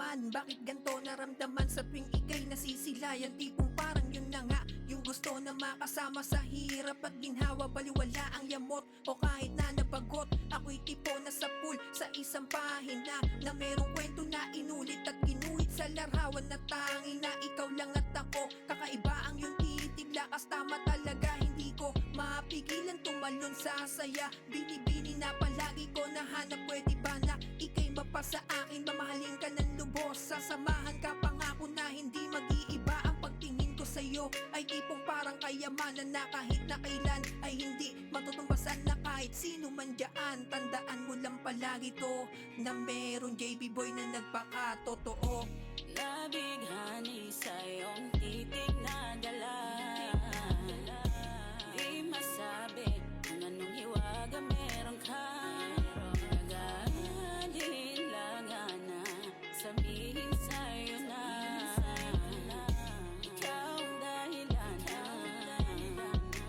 naman? Bakit ganto naramdaman sa tuwing ika'y nasisilayan? Tipong parang yun na nga yung gusto na makasama sa hirap at ginhawa. Baliwala ang yamot o kahit na nabagot. Ako'y tipo na sa pool sa isang pahina na merong kwento na inulit at ginuhit sa larawan na tanging na ikaw lang at ako. Kakaiba ang yung titig, lakas tama talaga. Hindi ko mapigilan tumalon sa saya. Binibini na palagi ko nahanap, pwede ba na ika'y mapasa akin? Mamahalin ka ng lubos, sasamahan ka, pangako na hindi mag-iiba. Ang pagtingin ko sa'yo ay tipong parang kayamanan na kahit na kailan ay hindi matutumbasan na kahit sino man dyan. Tandaan mo lang palagi to na meron JB boy na nagpakatotoo. Nabighani sa iyong titig na dala, di masabi kung anong hiwaga meron ka. Nagahalin lang na sabihin sa'yo na ikaw ang dahilan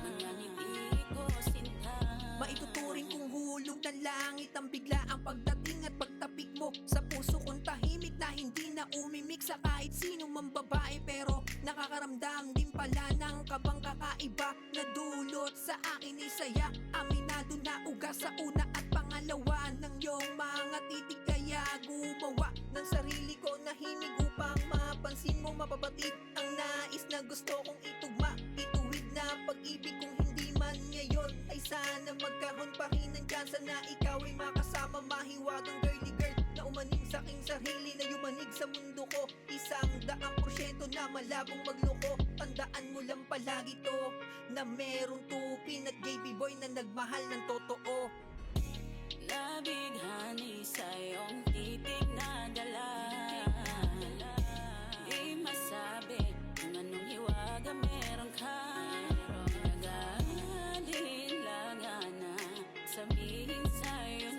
mga ngiti ko sinta. Maituturing kong hulog ng langit ang bigla ang pagdating at pagtapik mo sa puso kong tahimik na hindi na umimik sa kahit sino mang babae. Pero nakakaramdam din pala ng kabang kakaiba na dulot sa akin ay saya. Aminado na ugas sa una at pangalawa ng iyong mga titig, kaya gumawa ng sarili ko na himig upang mapansin mo, mapabatid ang nais na gusto kong itugma. Ituwid na pag-ibig kung hindi man ngayon ay sana magkaroon pa rin ng tsansa na ikaw ay makasama. Mahiwagang girly girl na umaning sa aking sarili, na yumanig sa mundo ko 100% na malabong magloko. Tandaan mo lang palagi to na merong tupin at JB boy na nagmahal ng totoo. Nabighani sa iyong titig na dala, di masabi kung anong hiwaga meron ka. Nagahalin lang na sabihin sa'yo